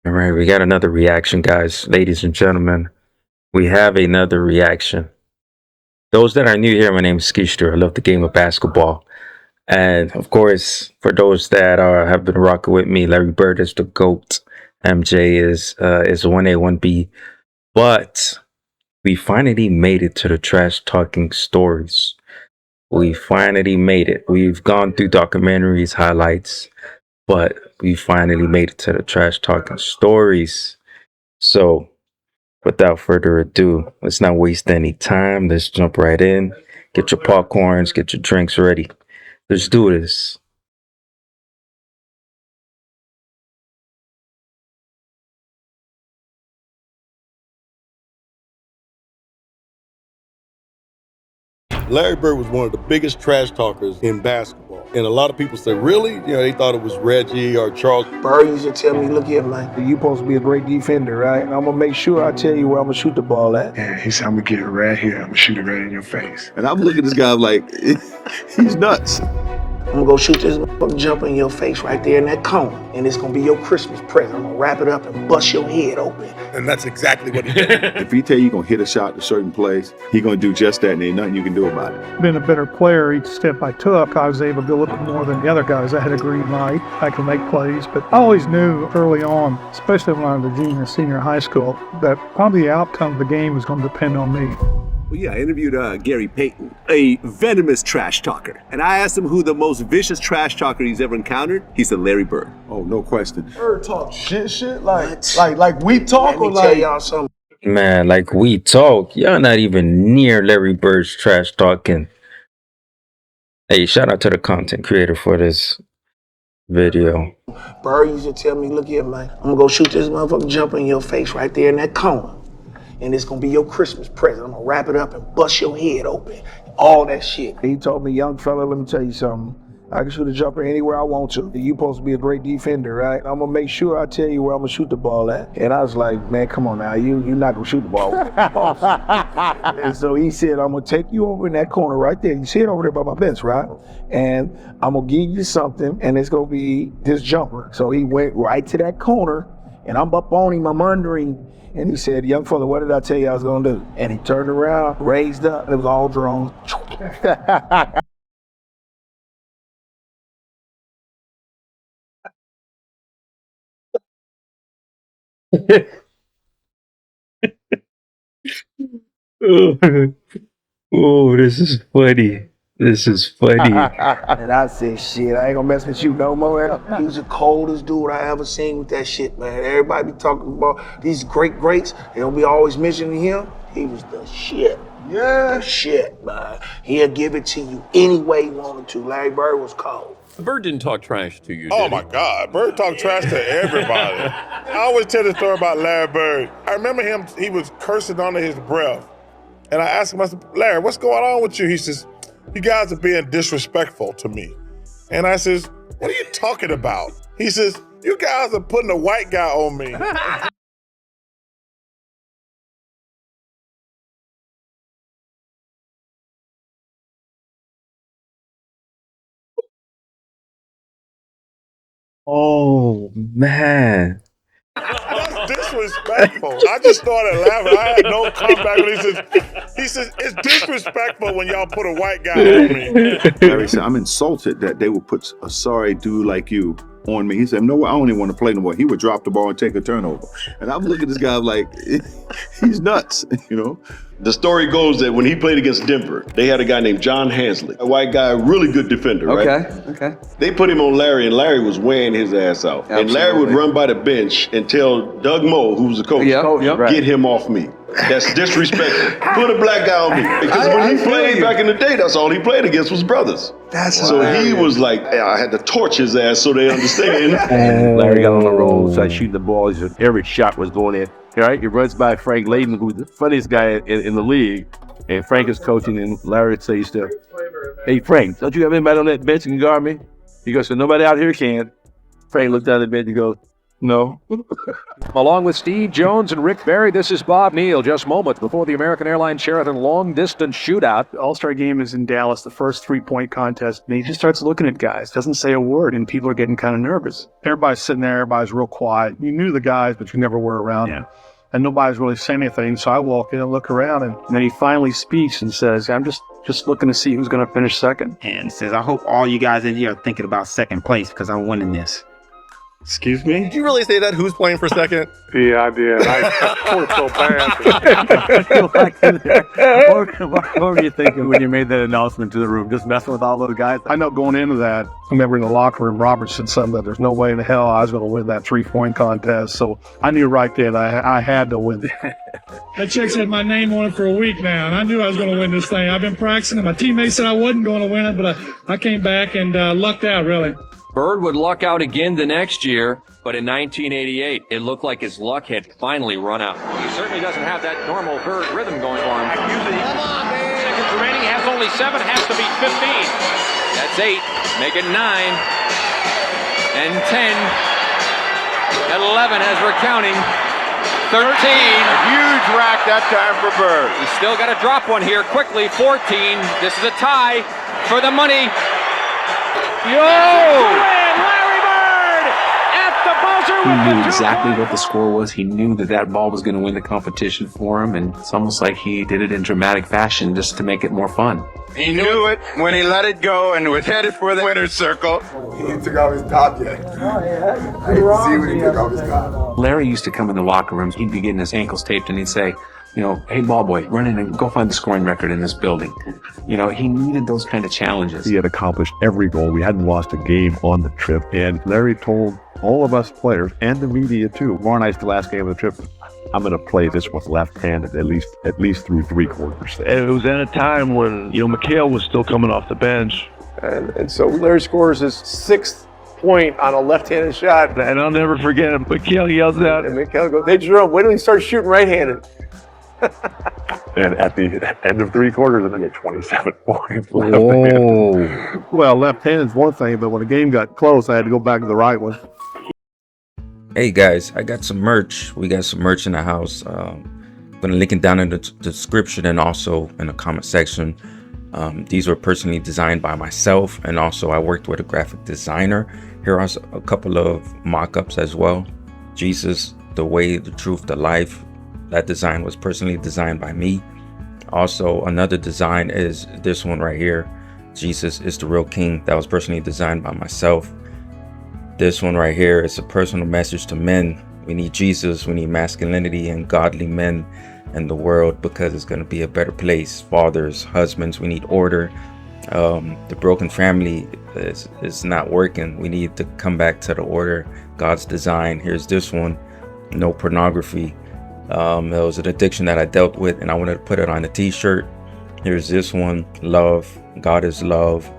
All right, we got another reaction, guys. Ladies and gentlemen, we have another reaction. Those that are new here, my name is Skeister. I love the game of basketball. And of course, for those that have been rocking with me, Larry Bird is the GOAT. MJ is 1A, 1B. But we finally made it to the trash talking stories. We finally made it. We've gone through documentaries, highlights, but we finally made it to the trash talking stories. So without further ado, let's not waste any time. Let's jump right in. Get your popcorns, get your drinks ready. Let's do this. Larry Bird was one of the biggest trash talkers in basketball. And a lot of people say, really? You know, they thought it was Reggie or Charles. Bird used to tell me, look here, man, you're supposed to be a great defender, right? And I'm going to make sure I tell you where I'm going to shoot the ball at. And he said, I'm going to get it right here. I'm going to shoot it right in your face. And I'm looking at this guy like, he's nuts. I'm going to go shoot this motherfucking jumper in your face right there in that cone. And it's going to be your Christmas present. I'm going to wrap it up and bust your head open. And that's exactly what he did. If he tell you you're going to hit a shot in a certain place, he's going to do just that, and ain't nothing you can do about it. Being a better player each step I took, I was able to do a little bit more than the other guys. I had a green light. I could make plays. But I always knew early on, especially when I was a junior, senior high school, that probably the outcome of the game was going to depend on me. Well, yeah, I interviewed Gary Payton, a venomous trash talker. And I asked him who the most vicious trash talker he's ever encountered. He said Larry Bird. Oh, no question. Bird talk shit, like we talk Let me tell y'all something. Man, like we talk, y'all not even near Larry Bird's trash talking. Hey, shout out to the content creator for this video. Bird used to tell me, look here, man, I'm going to go shoot this motherfucking jumper in your face right there in that cone. And it's going to be your Christmas present. I'm going to wrap it up and bust your head open. All that shit. He told me, young fella, let me tell you something. I can shoot a jumper anywhere I want to. You're supposed to be a great defender, right? I'm going to make sure I tell you where I'm going to shoot the ball at. And I was like, man, come on now. You're not going to shoot the ball. And so he said, I'm going to take you over in that corner right there. You see it over there by my bench, right? And I'm going to give you something, and it's going to be this jumper. So he went right to that corner, and I'm up on him. I'm wondering. And he said, young fella, what did I tell you I was going to do? And he turned around, raised up, and it was all drawn. Oh, this is funny. This is funny. And I said, shit, I ain't gonna mess with you no more. He was the coldest dude I ever seen with that shit, man. Everybody be talking about these greats. They don't be always mentioning him. He was the shit. Yeah. The shit, man. He'll give it to you any way he wanted to. Larry Bird was cold. Bird didn't talk trash to you, Oh did my God, Bird talked trash to everybody. I always tell the story about Larry Bird. I remember him, he was cursing under his breath. And I asked him, I said, Larry, what's going on with you? He says, you guys are being disrespectful to me. And I says, what are you talking about? He says, you guys are putting a white guy on me. Oh, man. That's disrespectful. I just started laughing. I had no comeback when he says, it's disrespectful when y'all put a white guy on me. Larry said, I'm insulted that they would put a sorry dude like you on me. He said, no, I don't even want to play no more. He would drop the ball and take a turnover. And I'm looking at this guy like, he's nuts, you know? The story goes that when he played against Denver, they had a guy named John Hansley, a white guy, a really good defender, right? Okay. They put him on Larry, and Larry was wearing his ass out. Absolutely. And Larry would run by the bench and tell Doug Moe, who was the coach, get him off me. That's disrespectful. Put a black guy on me. Because when he played back in the day, that's all he played against was brothers. So he was like, I had to torch his ass so they understand. Larry got on the roll, started shooting the ball. Every shot was going in. Right? He runs by Frank Layden, who's the funniest guy in the league. And Frank is coaching, and Larry says to him, hey, Frank, don't you have anybody on that bench that can guard me? He goes, so nobody out here can. Frank looked down at the bench and goes, No. Along with Steve Jones and Rick Barry, this is Bob Neal. Just moments before the American Airlines Sheraton long-distance shootout. The All-Star game is in Dallas, the first three-point contest, and he just starts looking at guys, doesn't say a word, and people are getting kind of nervous. Everybody's sitting there, everybody's real quiet. You knew the guys, but you never were around them. And nobody's really saying anything, so I walk in and look around, and then he finally speaks and says, I'm just looking to see who's going to finish second. And says, I hope all you guys in here are thinking about second place because I'm winning this. Excuse me? Did you really say that? Who's playing for second? Yeah, I did. I felt so bad. What were you thinking when you made that announcement to the room? Just messing with all those guys? I know going into that, I remember in the locker room, Robert said something that there's no way in the hell I was going to win that three-point contest. So I knew right then I had to win it. That check's had my name on it for a week now, and I knew I was going to win this thing. I've been practicing, and my teammates said I wasn't going to win it, but I came back and lucked out, really. Bird would luck out again the next year, but in 1988, it looked like his luck had finally run out. He certainly doesn't have that normal Bird rhythm going for him. Come on, man. Seconds remaining, has only 7, has to beat 15. That's 8, make it 9, and 10, 11 as we're counting, 13. A huge rack that time for Bird. He's still got to drop one here quickly, 14. This is a tie for the money. Yo! Larry Bird at the buzzer with He knew exactly what the score was. He knew that ball was going to win the competition for him, and it's almost like he did it in dramatic fashion just to make it more fun. He knew it when he let it go and was headed for the winner's circle. He didn't take off his top yet. I didn't see when he took off his top. Larry used to come in the locker rooms. He'd be getting his ankles taped, and he'd say, hey, ball boy, run in and go find the scoring record in this building. He needed those kind of challenges. He had accomplished every goal. We hadn't lost a game on the trip. And Larry told all of us players and the media too, tomorrow night's the last game of the trip, I'm going to play this with left-handed at least through 3 quarters. And it was at a time when, McHale was still coming off the bench. And so Larry scores his 6th point on a left-handed shot. And I'll never forget him. McHale yells out. And McHale goes, hey, Jerome, wait till he starts shooting right-handed. And at the end of 3 quarters, and then get 27 points. Well, left-handed is one thing, but when the game got close, I had to go back to the right one. Hey guys, I got some merch. We got some merch in the house. I'm gonna link it down in the description and also in the comment section. These were personally designed by myself, and also I worked with a graphic designer. Here are a couple of mock-ups as well. Jesus, the way, the truth, the life. That design was personally designed by me. Also, another design is this one right here. Jesus is the real king. That was personally designed by myself. This one right here is a personal message to men. We need Jesus, we need masculinity and godly men in the world, because it's going to be a better place. Fathers, husbands, we need order. The broken family is not working. We need to come back to the order, God's design. Here's this one, no pornography. It was an addiction that I dealt with, and I wanted to put it on a t-shirt. Here's this one, love, God is love.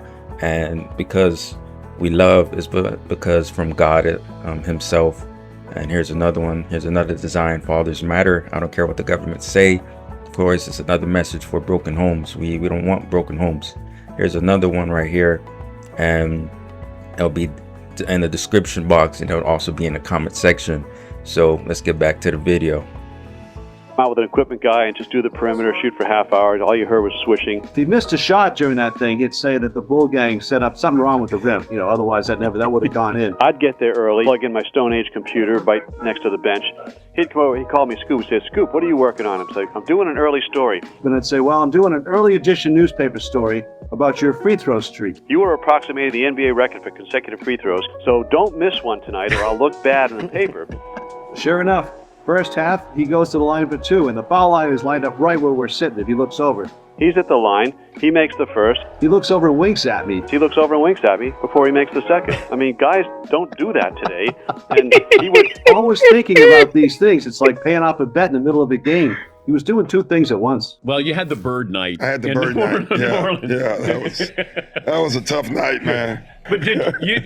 And because we love is because from God himself. And here's another one. Here's another design. Fathers matter. I don't care what the government say. Of course, it's another message for broken homes. We don't want broken homes. Here's another one right here, and it'll be in the description box, and it'll also be in the comment section. So let's get back to the video. Out with an equipment guy and just do the perimeter, shoot for half hours. All you heard was swishing. If he missed a shot during that thing, he'd say that the Bull Gang set up something wrong with the rim. Otherwise that would have gone in. I'd get there early, plug in my Stone Age computer right next to the bench. He'd come over, he'd call me Scoop, say, Scoop, what are you working on? I'm saying, I'm doing an early story. Then I'd say, well, I'm doing an early edition newspaper story about your free throw streak. You were approximating the NBA record for consecutive free throws, so don't miss one tonight or I'll look bad in the paper. Sure enough. First half, he goes to the line for 2, and the foul line is lined up right where we're sitting if he looks over. He's at the line. He makes the first. He looks over and winks at me. He looks over and winks at me before he makes the second. I mean, guys don't do that today. And he was always thinking about these things. It's like paying off a bet in the middle of a game. He was doing 2 things at once. Well, you had the Bird night. I had the Bird night. That was a tough night, man. But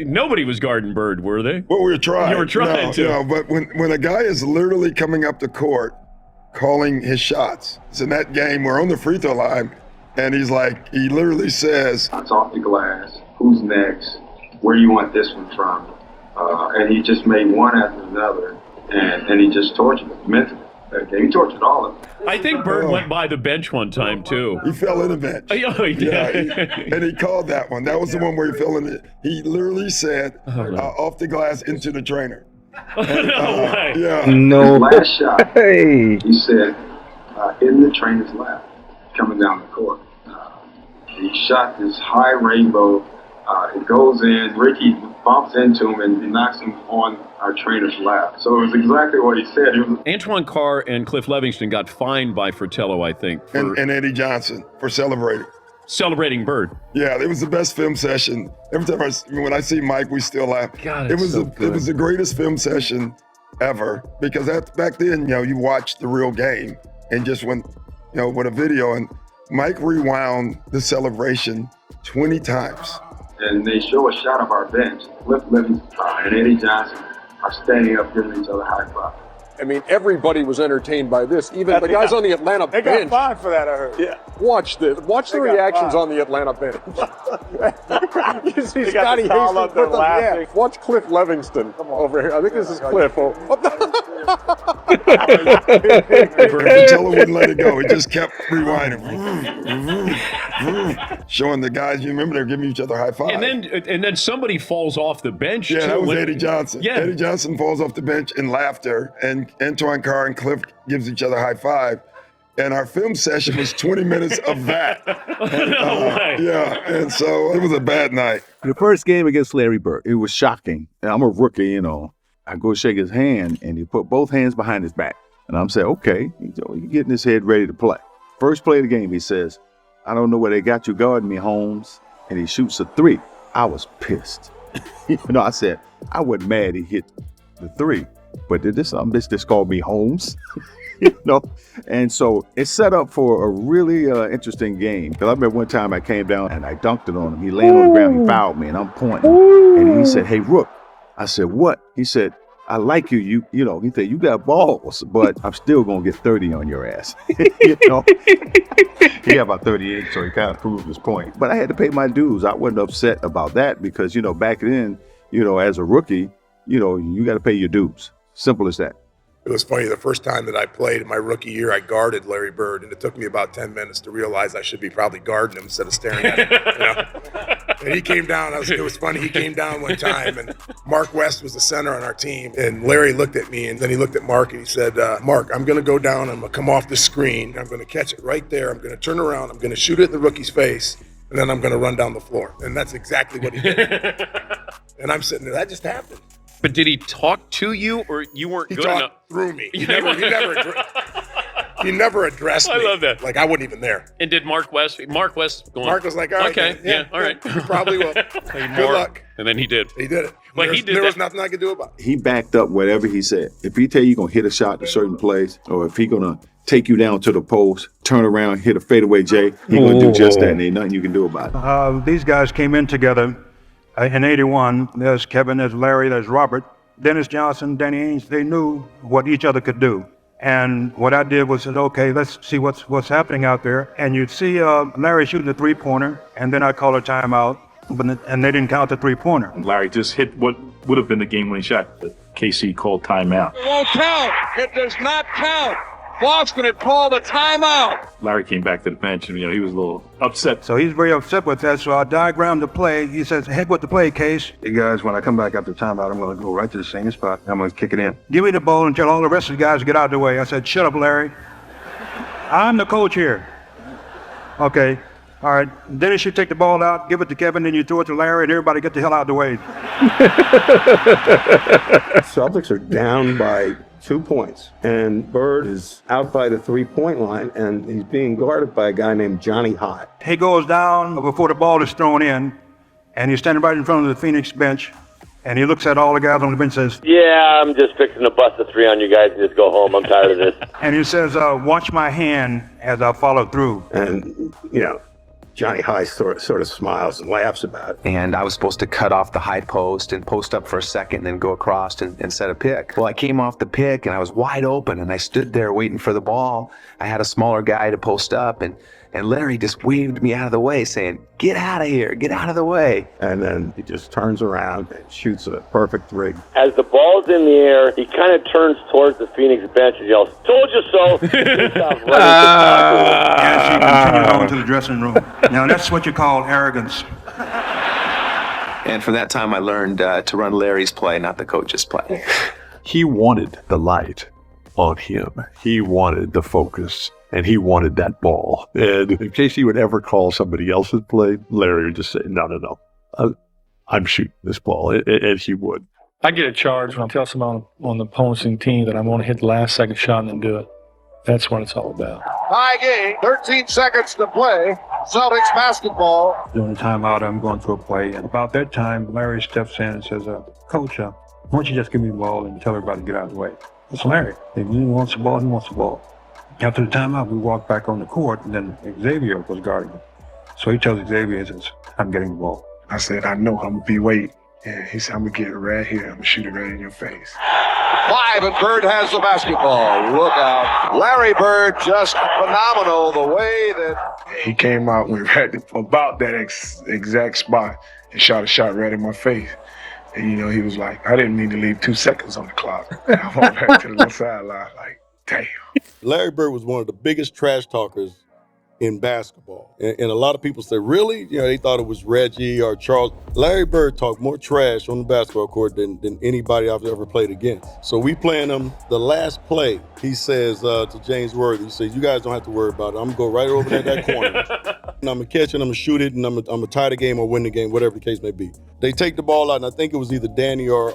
nobody was guarding Bird, were they? Well, we were trying. You were trying to. But when a guy is literally coming up the court, calling his shots, it's in that game, we're on the free throw line, and he literally says, "It's off the glass. Who's next? Where do you want this one from?" and he just made one after another, and he just tortured them mentally. He tortured all of them. I think Bird went by the bench one time, too. He fell in the bench. Oh, he did. Yeah, and he called that one. That was the one where he fell in it. He literally said, off the glass into the trainer. And, yeah. No. Last shot, he said, in the trainer's lap, coming down the court. He shot this high rainbow. It goes in. Ricky bumps into him and knocks him on our trainer's lap. So it was exactly what he said. Antoine Carr and Cliff Levingston got fined by Fratello, I think. And Eddie Johnson for celebrating. Celebrating Bird. Yeah, it was the best film session. Every time when I see Mike, we still laugh. God, it was so it was the greatest film session ever because back then, you watched the real game and just went, with a video. And Mike rewound the celebration 20 times. And they show a shot of our bench. Cliff Livingston and Eddie Johnson are standing up giving each other high five. I mean, everybody was entertained by this. Even the guys on the Atlanta bench. They got fined for that, I heard. Yeah. Watch the reactions on the Atlanta bench. You see Scotty Hastings with them. Yeah. Watch Cliff Levingston over here. I think this is Cliff. Fratello wouldn't let it go. He just kept rewinding. Showing the guys, you remember, they were giving each other high five. And then somebody falls off the bench. Yeah, too. that was Eddie Johnson. Yeah. Eddie Johnson falls off the bench in laughter, and Antoine Carr and Cliff gives each other high five. And our film session was 20 minutes of that. Yeah, and so it was a bad night. The first game against Larry Bird, it was shocking. And I'm a rookie, I go shake his hand, and he put both hands behind his back. And I'm saying, okay, he's getting his head ready to play. First play of the game, he says, I don't know where they got you guarding me, Holmes. And he shoots a 3. I was pissed. I said, I wasn't mad he hit the 3. But this just called me Holmes. And so it set up for a really interesting game. Because I remember one time I came down and I dunked it on him. He landed on the ground, he fouled me, and I'm pointing. And he said, hey, Rook. I said, what? He said, I like you. He said, you got balls, but I'm still going to get 30 on your ass. He got about 38, so he kind of proved his point. But I had to pay my dues. I wasn't upset about that because, back then, as a rookie, you got to pay your dues. Simple as that. It was funny, the first time that I played in my rookie year, I guarded Larry Bird, and it took me about 10 minutes to realize I should be probably guarding him instead of staring at him. And he came down, it was funny, he came down one time, and Mark West was the center on our team, and Larry looked at me, and then he looked at Mark, and he said, Mark, I'm going to go down, I'm going to come off the screen, I'm going to catch it right there, I'm going to turn around, I'm going to shoot it in the rookie's face, and then I'm going to run down the floor. And that's exactly what he did. And I'm sitting there, that just happened. But did he talk to you, or you weren't good enough? He talked through me. He never addressed me. I love that. Like I wasn't even there. And did Mark West going? Mark was like, all right, okay, yeah, all right. You probably will. Good luck. And then he did. He did it. But there was nothing I could do about it. He backed up whatever he said. If he tell you going to hit a shot to a certain place, or if he going to take you down to the post, turn around, hit a fadeaway J, he going to do just that, and ain't nothing you can do about it. These guys came in together in 81. There's Kevin, there's Larry, there's Robert. Dennis Johnson, Danny Ainge, they knew what each other could do. And what I did was said, okay, let's see what's happening out there. And you'd see Larry shooting a 3-pointer, and then I call a timeout, and they didn't count the 3-pointer. Larry just hit what would have been the game-winning shot, but KC called timeout. It won't count. It does not count. Boston had called a timeout. Larry came back to the bench, and he was a little upset. So he's very upset with that. So I diagrammed the play. He says, head with the play, Case. Hey guys, when I come back after timeout, I'm going to go right to the same spot. I'm going to kick it in. Give me the ball and tell all the rest of the guys to get out of the way. I said, shut up, Larry. I'm the coach here. Okay. All right. Dennis, you take the ball out, give it to Kevin, then you throw it to Larry, and everybody get the hell out of the way. Celtics are down by 2 points, and Bird is out by the 3-point line, and he's being guarded by a guy named Johnny Hott. He goes down before the ball is thrown in, and he's standing right in front of the Phoenix bench, and he looks at all the guys on the bench and says, yeah, I'm just fixing to bust a 3 on you guys and just go home. I'm tired of this. And he says, watch my hand as I follow through. And, Johnny High sort of smiles and laughs about it. And I was supposed to cut off the high post and post up for a second and then go across and set a pick. Well, I came off the pick and I was wide open and I stood there waiting for the ball. I had a smaller guy to post up and And Larry just waved me out of the way saying, get out of here, get out of the way. And then he just turns around and shoots a perfect three. As the ball's in the air, he kind of turns towards the Phoenix bench and yells, "Told you so!" Takes off running to the As he continued on to the dressing room. Now that's what you call arrogance. And from that time, I learned to run Larry's play, not the coach's play. He wanted the light on him. He wanted the focus, and he wanted that ball. And in case he would ever call somebody else's play, Larry would just say, no. I'm shooting this ball, and he would. I get a charge when I tell someone on the opposing team that I'm going to hit the last second shot and then do it. That's what it's all about. Tie game, 13 seconds to play. Celtics basketball. During the timeout, I'm going through a play. And about that time, Larry steps in and says, Coach, why don't you just give me the ball and tell everybody to get out of the way? It's Larry. If he wants the ball, he wants the ball. After the timeout, we walked back on the court, and then Xavier was guarding him. So he tells Xavier, he says, I'm getting the ball. I said, I know I'm going to be waiting. And he said, I'm going to get it right here. I'm going to shoot it right in your face. 5, and Bird has the basketball. Look out. Larry Bird, just phenomenal the way that... He came out when right about that exact spot and shot a shot right in my face. And, you know, he was like, I didn't mean to leave 2 seconds on the clock. And I went back to the little sideline like, damn. Larry Bird was one of the biggest trash talkers in basketball. And a lot of people say, really? You know, they thought it was Reggie or Charles. Larry Bird talked more trash on the basketball court than anybody I've ever played against. So we playing him the last play. He says to James Worthy, he says, you guys don't have to worry about it. I'm going to go right over there that corner. And I'm going to catch it, I'm going to shoot it, and I'm going to tie the game or win the game, whatever the case may be. They take the ball out, and I think it was either Danny or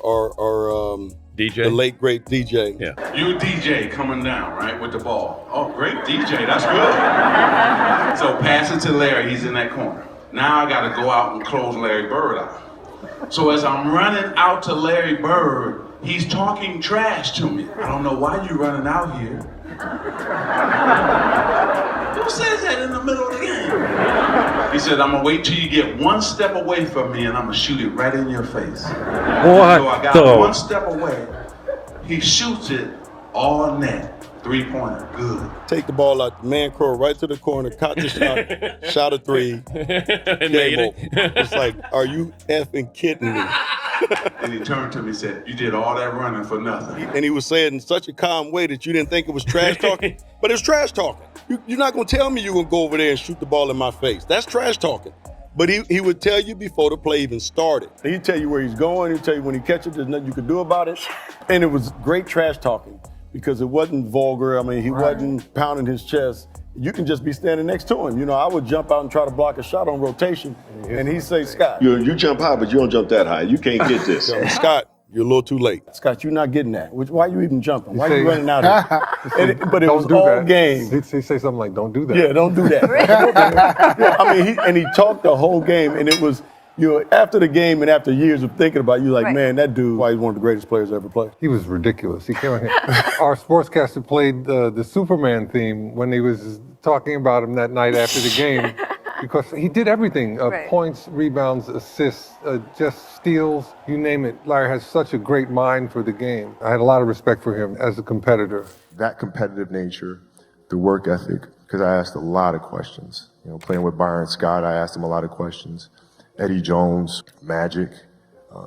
DJ? The late, great DJ. Yeah. You DJ coming down, right, with the ball. Oh, great DJ, that's good. So pass it to Larry, he's in that corner. Now I got to go out and close Larry Bird out. So as I'm running out to Larry Bird, he's talking trash to me. I don't know why you running out here. Who says that in the middle of the game? He said, I'm going to wait till you get 1 step away from me and I'm going to shoot it right in your face. What So I got 1 step away. He shoots it all net. 3-pointer, good. Take the ball out, man crow right to the corner, caught the shot, shot a 3, game over. It's like, are you effing kidding me? And he turned to me and said, you did all that running for nothing. And he was saying in such a calm way that you didn't think it was trash talking, but it's trash talking. You're not going to tell me you're going to go over there and shoot the ball in my face. That's trash talking. But he would tell you before the play even started. He'd tell you where he's going. He'd tell you when he catches it, there's nothing you can do about it. And it was great trash talking because it wasn't vulgar. I mean, he wasn't pounding his chest. You can just be standing next to him. You know, I would jump out and try to block a shot on rotation, and he'd say, Scott. You jump high, but you don't jump that high. You can't get this. Scott, you're a little too late. Scott, you're not getting that. Why are you even jumping? Why are you running out here? But it was all game. He'd say something like, don't do that. Yeah, don't do that. Yeah, I mean, he talked the whole game, and it was, you know, after the game and after years of thinking about it, you're like, man, that dude, why he's one of the greatest players ever played. He was ridiculous. He came out here. Our sportscaster played the Superman theme when he was talking about him that night after the game because he did everything, points, rebounds, assists, just steals, you name it. Larry has such a great mind for the game. I had a lot of respect for him as a competitor. That competitive nature, the work ethic, because I asked a lot of questions. You know, playing with Byron Scott, I asked him a lot of questions. Eddie Jones, Magic,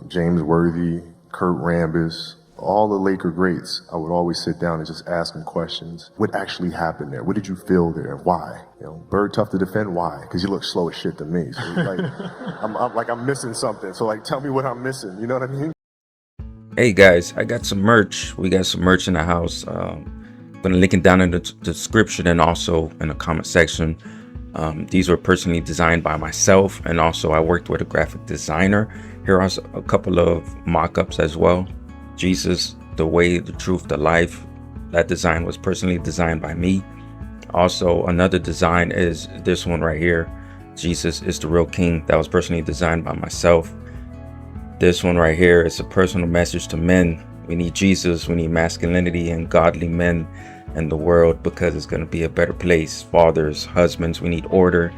James Worthy, Kurt Rambis, all the Laker greats, I would always sit down and just ask them questions. What actually happened there? What did you feel there? Why? You know, Bird tough to defend. Why? Because you look slow as shit to me. So like, I'm missing something. So like, tell me what I'm missing. You know what I mean? Hey guys, I got some merch. We got some merch in the house. I'm gonna link it down in the description and also in the comment section. These were personally designed by myself, and also I worked with a graphic designer. Here are a couple of mock-ups as well. Jesus, the way, the truth, the life. That design was personally designed by me. Also, another design is this one right here. Jesus is the real king. That was personally designed by myself. This one right here is a personal message to men. We need Jesus. We need masculinity and godly men in the world because it's going to be a better place. Fathers, husbands, we need order.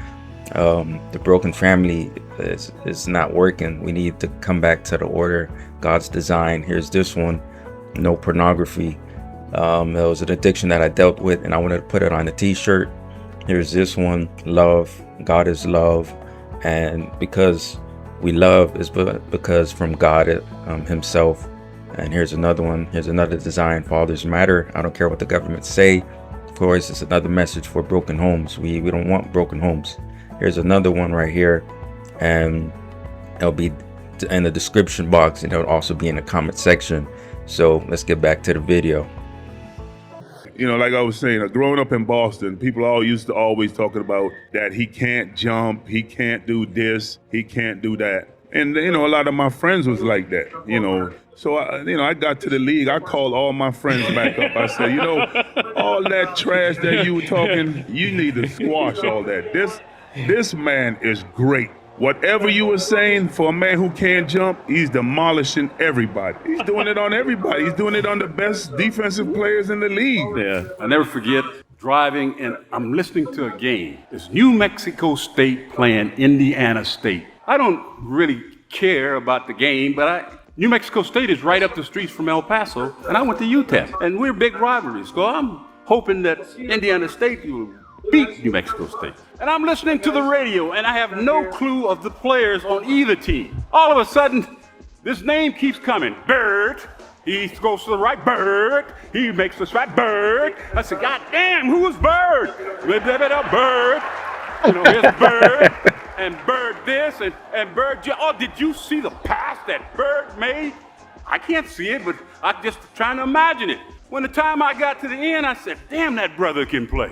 The broken family is not working. We need to come back to the order, God's design. Here's this one, no pornography. It was an addiction that I dealt with, and I wanted to put it on a t-shirt. Here's this one, love. God is love, and because we love is because from God himself. And here's another one. Here's another design. Fathers matter. I don't care what the government say. Of course, it's another message for broken homes. We don't want broken homes. Here's another one right here, and it'll be in the description box, and it'll also be in the comment section. So let's get back to the video. You know, like I was saying, growing up in Boston, people all used to always talking about that he can't jump, he can't do this, he can't do that. And, you know, a lot of my friends was like that, you know. So, I got to the league. I called all my friends back up. I said, you know, all that trash that you were talking, you need to squash all that. This man is great. Whatever you were saying, for a man who can't jump, he's demolishing everybody. He's doing it on everybody. He's doing it on the best defensive players in the league. Yeah, I never forget driving and I'm listening to a game. It's New Mexico State playing Indiana State. I don't really care about the game, but New Mexico State is right up the streets from El Paso, and I went to UTEP, and we're big rivalries. So I'm hoping that Indiana State will beat New Mexico State. And I'm listening to the radio, and I have no clue of the players on either team. All of a sudden, this name keeps coming. Bird. He goes to the right. Bird. He makes the strike. Bird. I said, God damn, who is Bird? Bird. You know, here's Bird. And Bird this, and Bird. Oh, did you see the pass that Bird made? I can't see it, but I'm just trying to imagine it. When the time I got to the end, I said, damn, that brother can play.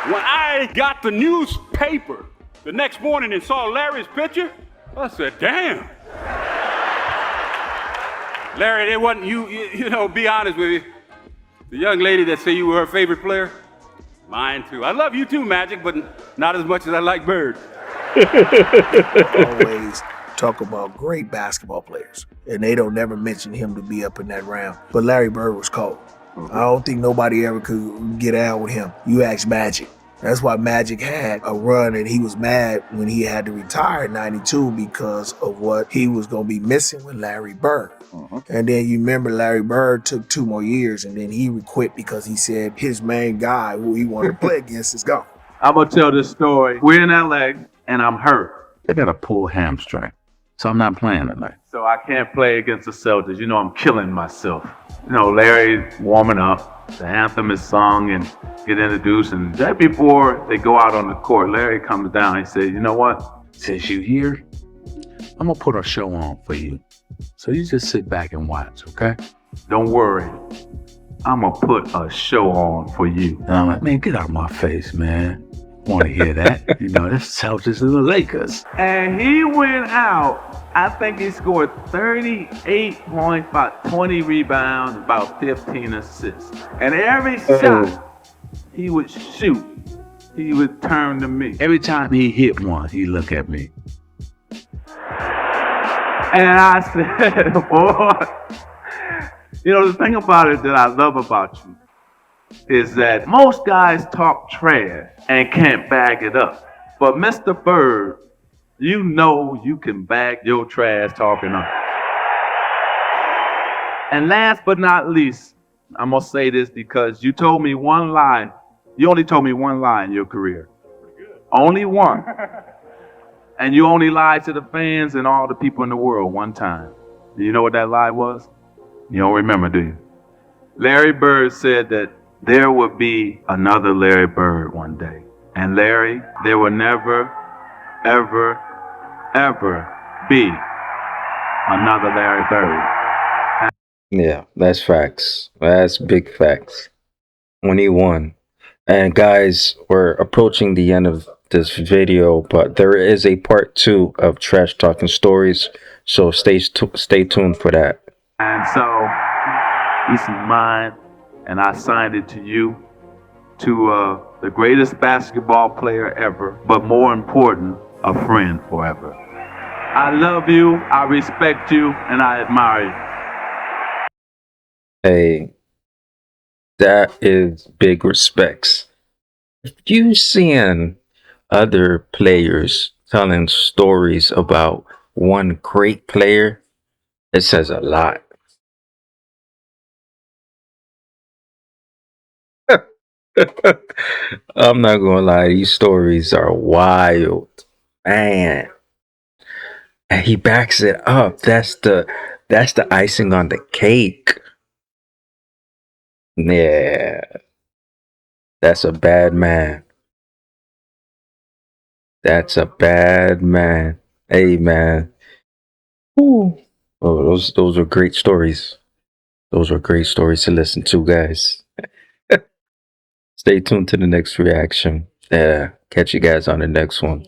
When I got the newspaper the next morning and saw Larry's picture, I said, damn. Larry, it wasn't you know, be honest with you. The young lady that said you were her favorite player, mine too. I love you too, Magic, but not as much as I like Bird. Always talk about great basketball players, and they don't never mention him to be up in that round. But Larry Bird was cold. I don't think nobody ever could get out with him. You ask Magic. That's why Magic had a run, and he was mad when he had to retire in '92 because of what he was going to be missing with Larry Bird. And then you remember Larry Bird took 2 more years, and then he quit because he said his main guy who he wanted to play against is gone. I'm going to tell this story. We're in LA, and I'm hurt. I got a pulled hamstring, so I'm not playing tonight. So I can't play against the Celtics. You know, I'm killing myself. You know, Larry's warming up. The anthem is sung and get introduced. And right before they go out on the court, Larry comes down and says, you know what? Since you're here, I'm going to put a show on for you. So you just sit back and watch, okay? Don't worry. I'm going to put a show on for you. And I'm like, man, get out of my face, man. Want to hear that? You know, that's Celtics and the Lakers. And he went out. I think he scored 38 points, about 20 rebounds, about 15 assists. And every shot he would shoot, he would turn to me. Every time he hit one, he'd look at me. And I said, boy, you know, the thing about it that I love about you is that most guys talk trash and can't back it up. But Mr. Bird, you know you can back your trash talking up. And last but not least, I'm going to say this because you told me one lie. You only told me one lie in your career. Only one. And you only lied to the fans and all the people in the world one time. Do you know what that lie was? You don't remember, do you? Larry Bird said that there would be another Larry Bird one day. And Larry, there will never, ever, ever be another Larry Bird. Yeah, that's facts. That's big facts. 21. And guys, we're approaching the end of this video, but there is a part 2 of Trash Talking Stories, so stay tuned for that. And so, this is mine, and I signed it to you, to the greatest basketball player ever, but more important, a friend forever. I love you, I respect you, and I admire you. Hey, that is big respects. If you seeing other players telling stories about one great player, it says a lot. I'm not gonna lie, these stories are wild, man. And he backs it up. That's the icing on the cake. Yeah, that's a bad man. That's a bad man. Hey, man. Ooh. Oh, those are great stories. Those are great stories to listen to, guys. Stay tuned to the next reaction. Yeah, catch you guys on the next one.